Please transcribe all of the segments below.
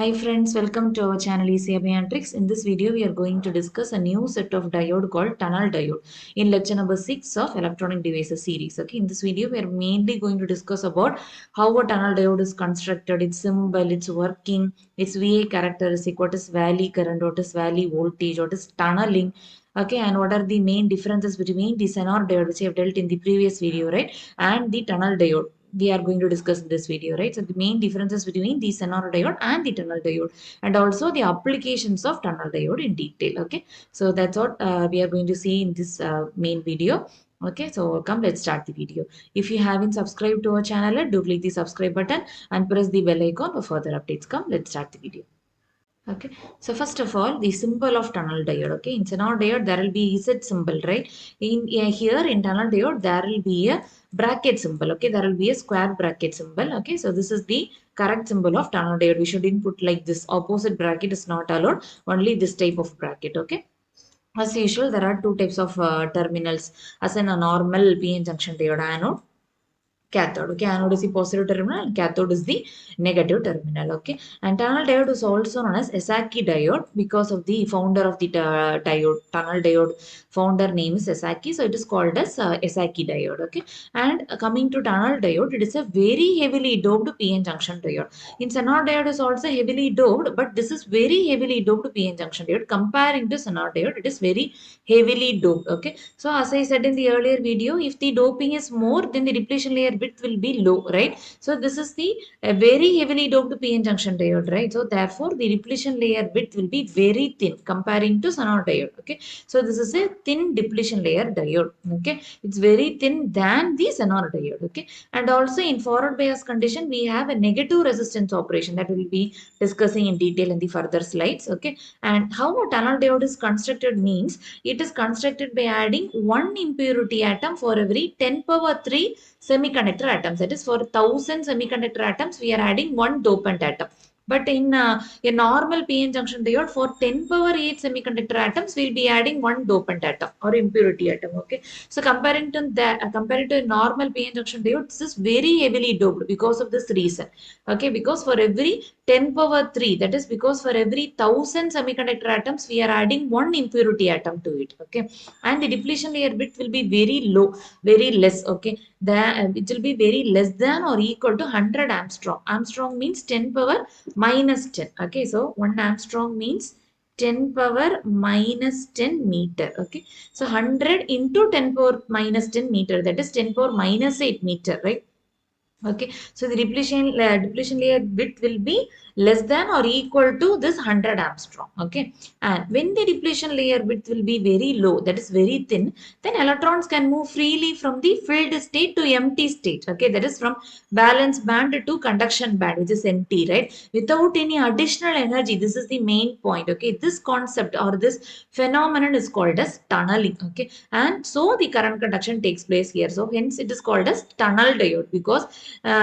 Hi friends, welcome to our channel ecabeyaantrix. In this video, we are going to discuss a new set of diode called Tunnel Diode in lecture number 6 of Electronic Devices series. Okay, in this video, we are mainly going to discuss about how a tunnel diode is constructed, its symbol, its working, its VA characteristic, what is valley current, what is valley voltage, what is tunneling. Okay, and what are the main differences between the Zener diode, which I have dealt in the previous video, right, and the tunnel diode we are going to discuss in this video, right? So the main differences between the Zener diode and the tunnel diode, and also the applications of tunnel diode in detail. Okay, so that's what we are going to see in this main video. Okay, so come, let's start the video. If you haven't subscribed to our channel, do click the subscribe button and press the bell icon for further updates. Come, let's start the video. Okay, so first of all, the symbol of tunnel diode. Okay, in Zener diode, there will be ECE symbol, right? Here in tunnel diode, there will be a bracket symbol. Okay, there will be a square bracket symbol. Okay, so this is the correct symbol of tunnel diode. We should input like this. Opposite bracket is not allowed. Only this type of bracket. Okay. As usual, there are two types of terminals, as in a normal PN junction diode anode, cathode. Okay, anode is the positive terminal and cathode is the negative terminal. Okay, and tunnel diode is also known as ECE diode because of the founder of the diode. Tunnel diode founder name is ECE, so it is called as ECE diode. Okay, and coming to tunnel diode, it is a very heavily doped PN junction diode. In Zener diode is also heavily doped, but this is very heavily doped PN junction diode. Comparing to Zener diode, it is very heavily doped. Okay, so as I said in the earlier video, if the doping is more, then the depletion layer width will be low, right? So this is the very heavily doped PN junction diode, right? So therefore the depletion layer width will be very thin comparing to Zener diode. Okay, so this is a thin depletion layer diode. Okay, it's very thin than the Zener diode. Okay, and also in forward bias condition, we have a negative resistance operation that we will be discussing in detail in the further slides. Okay, and how a tunnel diode is constructed means it is constructed by adding one impurity atom for every 10 power 3 semiconductor atoms. That is, for 1000 semiconductor atoms, we are adding one dopant atom. But in a normal PN junction diode, for 10 power 8 semiconductor atoms, we will be adding one dopant atom or impurity atom. Okay, so comparing to that, comparing to a normal PN junction diode, this is very heavily doped because of this reason. Okay, because for every 10 power 3, that is, because for every 1000 semiconductor atoms, we are adding one impurity atom to it. Okay, and the depletion layer width will be very low, very less. Okay, it will be very less than or equal to 100 Armstrong. Armstrong means 10 power minus 10. Okay, so 1 Armstrong means 10 power minus 10 meter. Okay, so 100 into 10 power minus 10 meter, that is 10 power minus 8 meter, right? Okay, so the depletion layer width will be less than or equal to this 100 Armstrong. Okay, and when the depletion layer width will be very low, that is very thin, then electrons can move freely from the filled state to empty state. Okay, that is from valence band to conduction band, which is empty, right? Without any additional energy. This is the main point. Okay, this concept or this phenomenon is called as tunneling. Okay, and so the current conduction takes place here. So hence it is called as tunnel diode, because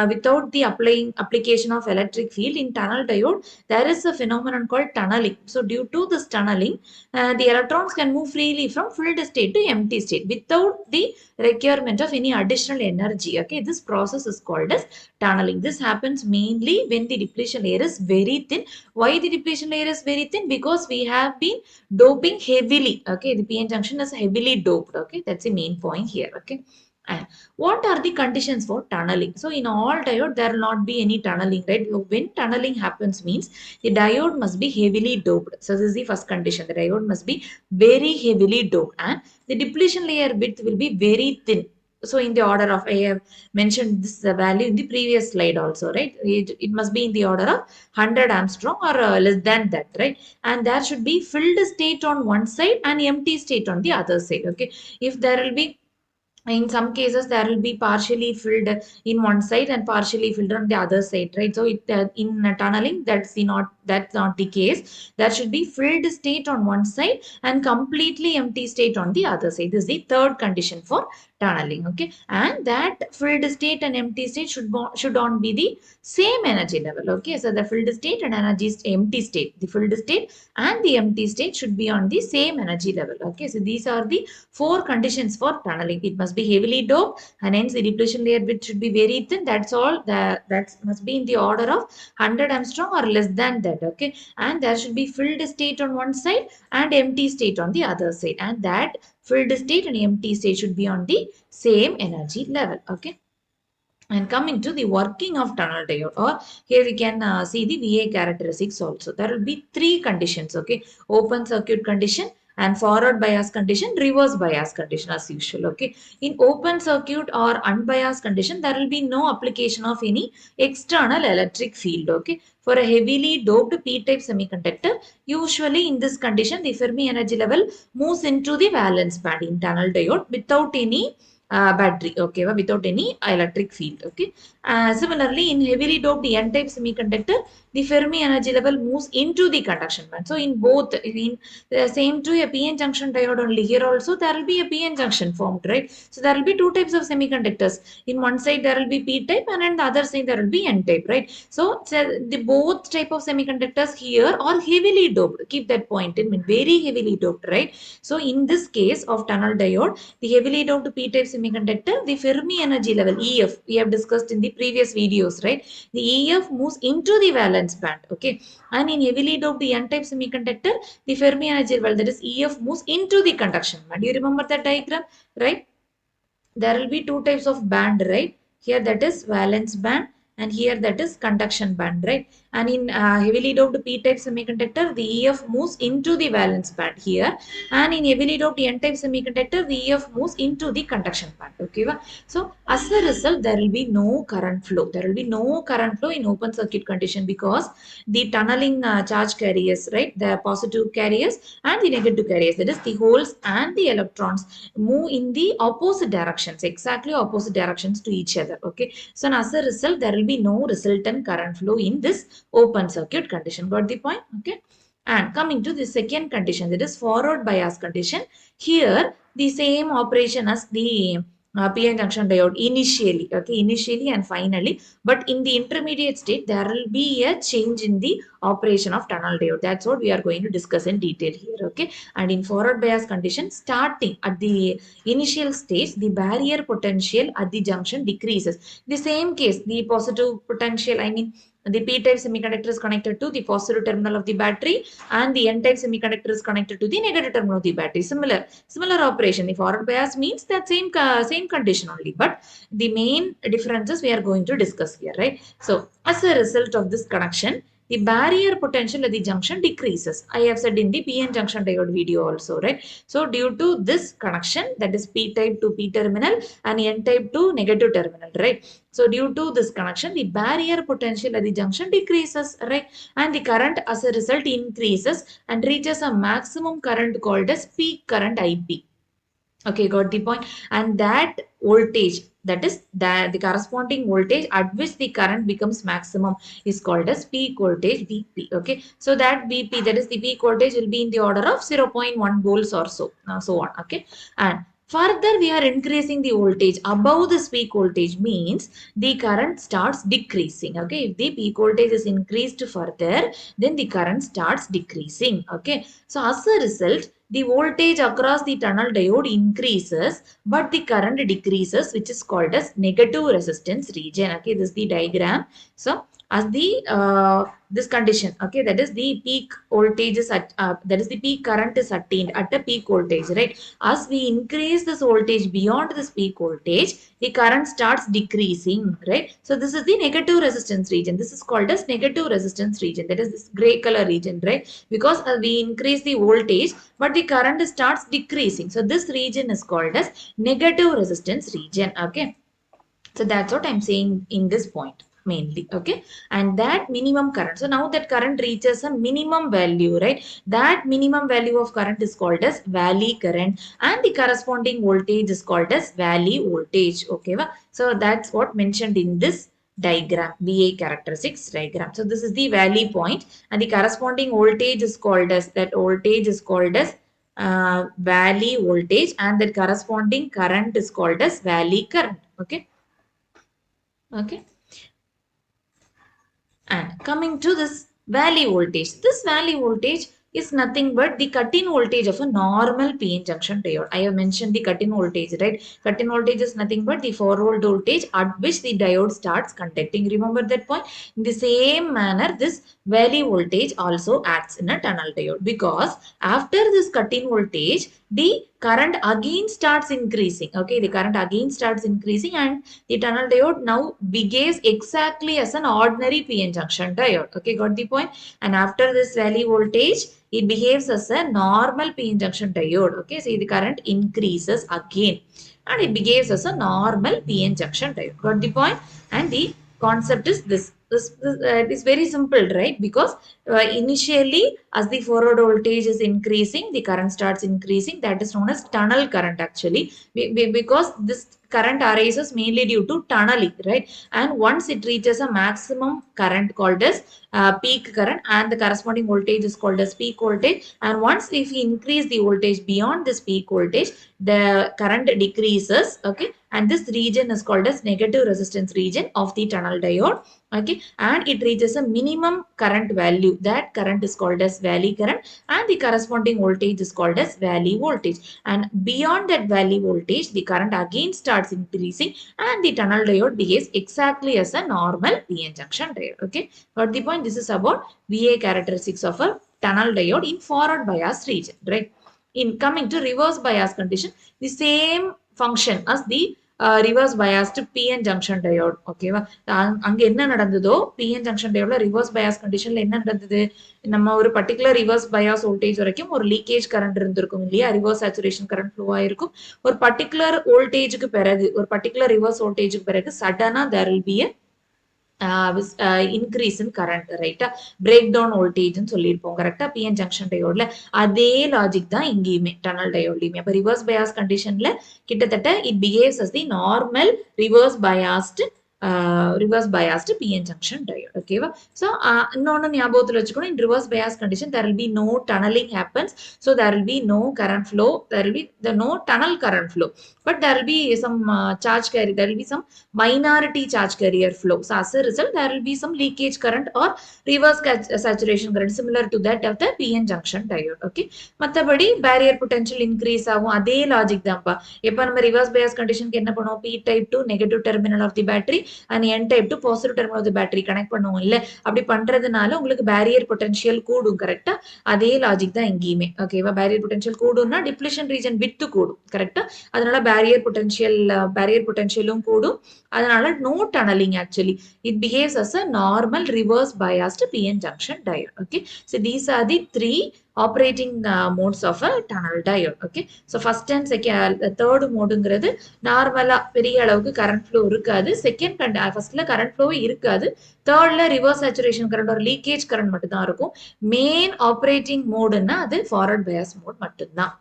without the application of electric field in tunnel diode, there is a phenomenon called tunneling. So due to this tunneling, the electrons can move freely from filled state to empty state without the requirement of any additional energy. Okay, this process is called as tunneling. This happens mainly when the depletion layer is very thin. Why the depletion layer is very thin? Because we have been doping heavily. Okay, the PN junction is heavily doped. Okay, that's the main point here. Okay. And what are the conditions for tunneling? So in all diode, there will not be any tunneling, right? When tunneling happens means the diode must be heavily doped. So this is the first condition. The diode must be very heavily doped and the depletion layer width will be very thin. So in the order of, I have mentioned this value in the previous slide also, right? It must be in the order of 100 Armstrong or less than that, right? And there should be filled state on one side and empty state on the other side. Okay, if there will be, in some cases there will be partially filled in one side and partially filled on the other side, right? So in tunneling, that's not the case. There should be filled state on one side and completely empty state on the other side. This is the third condition for tunneling. Okay, and that filled state and empty state should not be the same energy level. Okay, so the filled state and empty state, the filled state and the empty state should be on the same energy level. Okay, so these are the four conditions for tunneling. It must be heavily doped and hence the depletion layer width should be very thin. That's all. That must be in the order of 100 Armstrong or less than that. diode, okay, and there should be filled state on one side and empty state on the other side, and that filled state and empty state should be on the same energy level, okay. And coming to the working of tunnel diode, or here we can see the VA characteristics also. There will be three conditions, okay. Open circuit condition and forward bias condition, reverse bias condition as usual, okay. In open circuit or unbiased condition, there will be no application of any external electric field, okay. For a heavily doped P-type semiconductor, usually in this condition, the Fermi energy level moves into the valence band in tunnel diode without any battery, okay, without any electric field, okay. Similarly, in heavily doped N-type semiconductor, the Fermi energy level moves into the conduction band. So in both, in the same to a PN junction diode only, here also there will be a PN junction formed, right? So there will be two types of semiconductors. In one side there will be P-type, and on the other side there will be N-type, right? So the both type of semiconductors here are heavily doped. Keep that point in mind, very heavily doped, right? So in this case of tunnel diode, the heavily doped P-type semiconductor, the Fermi energy level EF, we have discussed in the previous videos, right? The EF moves into the valence band, okay. And in heavily doped N-type semiconductor, the Fermi energy level, that is EF, moves into the conduction band. You remember that diagram, right? There will be two types of band, right? Here that is valence band, and here that is conduction band, right? And in heavily doped P-type semiconductor, the EF moves into the valence band here, and in heavily doped N-type semiconductor, the EF moves into the conduction band, okay. So as a result, there will be no current flow. There will be no current flow in open circuit condition, because the tunneling charge carriers, right, the positive carriers and the negative carriers, that is the holes and the electrons, move in the opposite directions, exactly opposite directions to each other, okay. So as a result, there will be no resultant current flow in this open circuit condition. Got the point, okay. And coming to the second condition, that is forward bias condition. Here the same operation as the PN junction diode initially, okay, initially and finally, but in the intermediate state there will be a change in the operation of tunnel diode. That's what we are going to discuss in detail here, okay. And in forward bias condition, starting at the initial stage, the barrier potential at the junction decreases. The same case, the positive potential, I mean the P-type semiconductor is connected to the positive terminal of the battery, and the N-type semiconductor is connected to the negative terminal of the battery. Similar operation. The forward bias means that same condition only, but the main differences we are going to discuss here, right? So as a result of this connection, the barrier potential at the junction decreases. I have said in the PN junction diode video also, right? So due to this connection, that is P-type to P terminal and N-type to negative terminal, right? So due to this connection, the barrier potential at the junction decreases, right? And the current as a result increases and reaches a maximum current called as peak current IP. Okay, got the point. And that voltage, that is that the corresponding voltage at which the current becomes maximum, is called as peak voltage VP. Okay, so that VP, that is the peak voltage, will be in the order of 0.1 volts or so, so on. Okay, and further we are increasing the voltage above this peak voltage, means the current starts decreasing. Okay, if the peak voltage is increased further, then the current starts decreasing. Okay, so as a result, the voltage across the tunnel diode increases, but the current decreases, which is called as negative resistance region. Okay, this is the diagram. So as the this condition, okay, that is the peak voltage is at that is the peak current is attained at a peak voltage, right? As we increase this voltage beyond this peak voltage, the current starts decreasing, right? So this is the negative resistance region. This is called as negative resistance region. That is this gray color region, right? Because we increase the voltage, but the current starts decreasing. So this region is called as negative resistance region, okay. So that's what I'm saying in this point mainly, okay. And that minimum current, so now that current reaches a minimum value, right? That minimum value of current is called as valley current, and the corresponding voltage is called as valley voltage, okay. So that's what mentioned in this diagram, VA characteristics diagram. So this is the valley point, and the corresponding voltage is called as, that voltage is called as valley voltage, and the corresponding current is called as valley current, okay. Okay, and coming to this valley voltage, is nothing but the cut-in voltage of a normal PN junction diode. I have mentioned the cut-in voltage, right? Cut-in voltage is nothing but the forward voltage at which the diode starts conducting. Remember that point? In the same manner, this valley voltage also acts in a tunnel diode, because after this cut-in voltage, the current again starts increasing. Okay, the current again starts increasing, and the tunnel diode now behaves exactly as an ordinary PN junction diode. Okay, got the point? And after this valley voltage, it behaves as a normal p junction diode. Okay, see the current increases again and it behaves as a normal PN junction diode. Got the point? And the concept is this. It is very simple, right? Because initially, as the forward voltage is increasing, the current starts increasing. That is known as tunnel current, actually, because this current arises mainly due to tunneling, right? And once it reaches a maximum current called as peak current, and the corresponding voltage is called as peak voltage. And once if we increase the voltage beyond this peak voltage, the current decreases. Okay, and this region is called as negative resistance region of the tunnel diode. Okay, and it reaches a minimum current value. That current is called as valley current, and the corresponding voltage is called as valley voltage. And beyond that valley voltage, the current again starts increasing, and the tunnel diode behaves exactly as a normal PN junction diode. Okay, got the point? This is about VA characteristics of a tunnel diode in forward bias region, right? In coming to reverse bias condition, the same function as the reverse biased PN junction diode. ஓகேவா, அங்க என்ன நடந்ததோ PN junction diode reverse bias condition என்ன நடந்தது, நம்ம ஒரு particular reverse bias voltage வரைக்கும் ஒரு லீக்கேஜ் கரண்ட் இருந்திருக்கும் இல்லையா, ரிவர்ஸ் சேச்சுரேஷன் கரண்ட் ஃப்ளோ ஆயிருக்கும். ஒரு பர்டிகுலர் வோல்டேஜுக்கு பிறகு, ஒரு பர்டிகுலர் ரிவர்ஸ் வோல்டேஜுக்கு பிறகு சடனா there will be increase in current, right? Breakdown voltage ன்னு சொல்லியிருப்போம் கரெக்டா PN junction diode. அதே லாஜிக் தான் இங்கேயுமே டனல் டயோட்லயுமே. அப்ப ரிவர்ஸ் பயாஸ் கண்டிஷன்ல கிட்டத்தட்ட it behaves as the normal reverse biased PN junction diode. ஓகேவா? So இன்னொன்னு ஞாபகத்துல வச்சுக்கணும், in reverse bias condition there will be no tunneling happens, so there will be no current flow, there will be no tunnel current flow, but there will be some charge carrier, there will be some minority charge carrier flow. So as a result, there will be some leakage current or reverse saturation current similar to that of the PN junction diode. Okay, மத்தபடி barrier potential increase ஆகும். அதே logic தான்ப்பா. எப்ப நம்ம reverse bias conditionக்கு என்ன பண்ணுவோம், P type to negative terminal of the battery and N type to positive terminal of the battery connect பண்ணுவோம் இல்ல. அப்படி பண்றதுனால உங்களுக்கு barrier potential கூடும். கரெக்டா? அதே லாஜிக் தான் இங்கேயுமே. ஓகேவா? barrier potential கூடும்னா depletion region width கூடும். கரெக்டா? அதனால barrier potentialum கூடும். அதனால no tunneling actually. It behaves as a normal reverse biased PN junction diode. Okay, so these are the three operating modes of a tunnel diode. Okay, so first and second, third modeங்கிறது நார்மலா பெரிய அளவுக்கு current flow இருக்காது. Second ஃபர்ஸ்ட்ல current flow இருக்காது. தேர்ட்ல reverse saturation current ஒரு leakage current மட்டும் தான் இருக்கும். மெயின் ஆப்ரேட்டிங் மோடுன்னா அது ஃபார்வர்ட் பயாஸ் மோட் மட்டும்தான்.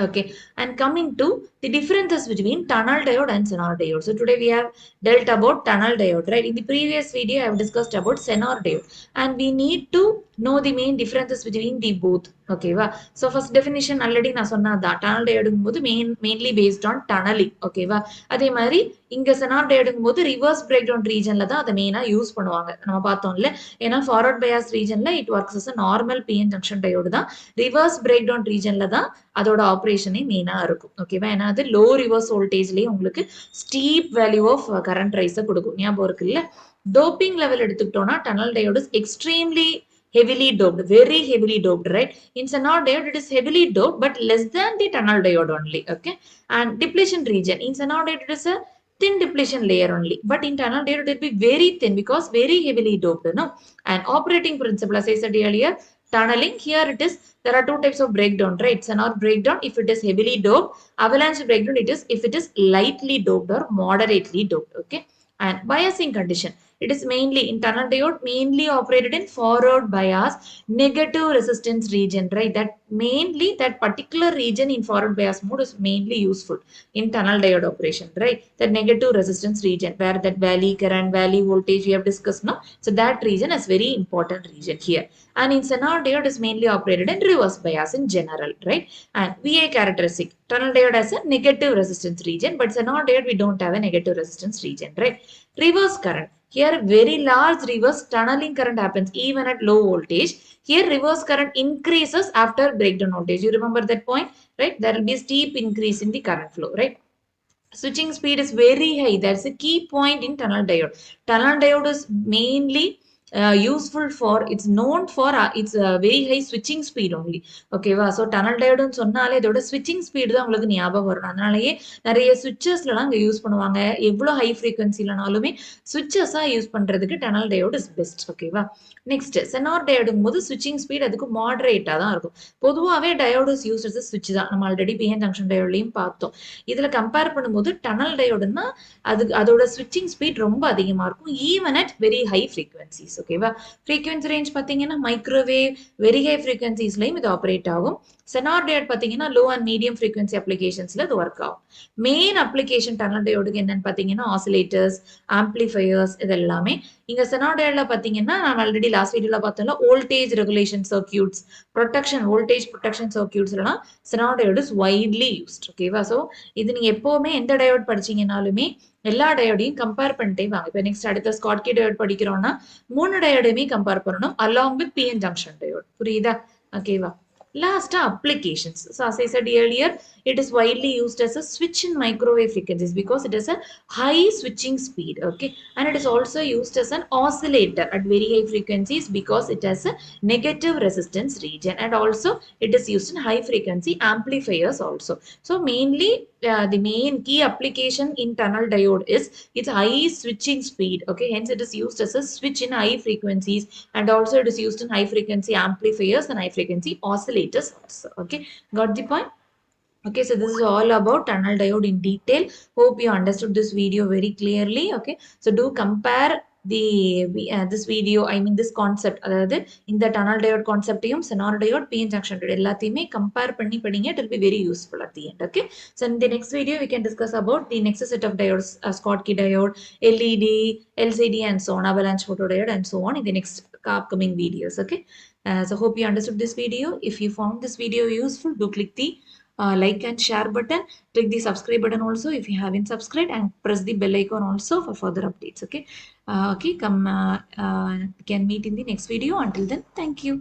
Okay, and coming to the differences between tunnel diode and Zener diode. So today we have dealt about tunnel diode, right? In the previous video, I have discussed about Zener diode, and we need to know the main differences between the both. Okay, va? So first definition already நான் சொன்னதான். tunnel diode போது mainly based on tunneling. Okay, va? அதே மாதிரி இங்க Zener diode போது reverse breakdown regionல தான் அதை மெயினா யூஸ் பண்ணுவாங்க. நம்ம பார்த்தோம்ல, ஏன்னா forward bias regionல it works as a normal PN junction diode தான். reverse breakdown regionல தான் அதோட ஆப்ரேஷனே மெயினா இருக்கும். ஓகேவா? ஏன்னா அது லோ ரிவர்ஸ் வோல்டேஜ்லயே உங்களுக்கு ஸ்டீப் வேல்யூ ஆஃப் கரண்ட் ரைஸை கொடுக்கும். ஞாபகம் இருக்குல்ல? டோப்பிங் லெவல் எடுத்துக்கிட்டோம்னா tunnel diode is extremely heavily doped, very heavily doped, right? In Zener diode, it is heavily doped, but less than the tunnel diode only. Okay, and depletion region in Zener diode, it is a thin depletion layer only, but in tunnel diode, it will be very thin because very heavily doped. No, and operating principle, as I said earlier, tunneling. Here it is. There are two types of breakdown, right? Zener breakdown if it is heavily doped. Avalanche breakdown it is if it is lightly doped or moderately doped. Okay, and biasing condition. It is mainly in tunnel diode, mainly operated in forward bias, negative resistance region, right? That mainly that particular region in forward bias mode is mainly useful in tunnel diode operation, right? That negative resistance region where that valley current, valley voltage we have discussed now. So that region is very important region here. And in Zener diode is mainly operated in reverse bias in general, right? And VA characteristic, tunnel diode has a negative resistance region, but Zener diode we don't have a negative resistance region, right? Reverse current. Here very large reverse tunneling current happens even at low voltage. Here reverse current increases after breakdown voltage. You remember that point, right? There will be a steep increase in the current flow, right? Switching speed is very high. That's a key point in tunnel diode. Tunnel diode is mainly useful for, it's known for its very high switching speed only. ஓகேவா? So tunnel டயோடுன்னு சொன்னாலே இதோட ஸ்விட்சிங் speed தான் உங்களுக்கு ஞாபகம் வரும். அதனாலேயே நிறைய சுவிச்சஸ்லாம் அங்கே யூஸ் பண்ணுவாங்க. எவ்வளோ ஹை ஃப்ரீக்வன்சிலனாலுமே சுவிச்சஸாக யூஸ் பண்ணுறதுக்கு டனல் டயோடு இஸ் பெஸ்ட். ஓகேவா? நெக்ஸ்ட் செனார் டயோடுங்கும் போது ஸ்விட்சிங் ஸ்பீட் அதுக்கு மாடரேட்டாக தான் இருக்கும். பொதுவாகவே டயோடுஸ் யூஸ் சுவிட்ச் தான். நம்ம ஆல்ரெடி பிஎன் ஜங்ஷன் டயோட்லையும் பார்த்தோம். இதில் கம்பேர் பண்ணும்போது டனல் டயோடுன்னா அதோட ஸ்விட்சிங் ஸ்பீட் ரொம்ப அதிகமாக இருக்கும், even at very high frequencies. ஓகேவா? ஃப்ரீக்வன்சி ரேஞ்ச் பார்த்தீங்கன்னா மைக்ரோவேவ் வெரி ஹை ஃப்ரீக்வன்சிஸ்லையும் இது ஆப்ரேட் ஆகும். செனார் டயோட் பார்த்தீங்கன்னா லோ அண்ட் மீடியம் ஃப்ரீக்வன்சி அப்ளிகேஷன்ஸில் இது ஒர்க் ஆகும். மெயின் அப்ளிகேஷன் டனல் டயோடுக்கு என்னன்னு பார்த்தீங்கன்னா ஆசிலேட்டர்ஸ், ஆம்பிளிஃபையர்ஸ், இது எல்லாமே. இங்கே செனார் டயோடில் பார்த்தீங்கன்னா நான் ஆல்ரெடி லாஸ்ட் வீடியோவில் பார்த்தோம்ல voltage regulation circuits, protection, voltage protection சர்க்யூட்ஸ்லாம் zener diode is widely used. ஓகேவா? ஸோ இது நீங்கள் எப்போவுமே எந்த டயோட் படிச்சீங்கனாலுமே எல்லா டயோடையும் கம்பேர் பண்ணிட்டே வாங்க. இப்போ நெக்ஸ்ட் அடுத்த ஸ்காட்கி டயோட் படிக்கிறோம்னா 3 டயோடையுமே கம்பேர் பண்ணணும் along with PN junction diode. புரியுதா? ஓகேவா? Last applications. So as I said earlier, it is widely used as a switch in microwave frequencies because it has a high switching speed. Okay, and it is also used as an oscillator at very high frequencies because it has a negative resistance region, and also it is used in high frequency amplifiers also. So mainly the main key application in tunnel diode is its high switching speed. Okay, hence it is used as a switch in high frequencies, and also it is used in high frequency amplifiers and high frequency oscillators also. Okay, got the point? Okay, so this is all about tunnel diode in detail. Hope you understood this video very clearly. Okay, so do compare this video, I mean this concept, அதாவது இந்த tunnel diode conceptையும் Zener diode, PN junction diode எல்லாத்தையுமே compare பண்ணி படிங்க. It will be very useful at the end. Okay, so in the next video we can discuss about the next set of diodes, Schottky diode, LED, LCD, and so on, avalanche photodiode, and so on in the next upcoming videos. Okay, so hope you understood this video. If you found this video useful, do click the like and share button, click the subscribe button also if you haven't subscribed, and press the bell icon also for further updates. Okay, okay, come can meet in the next video. Until then, thank you.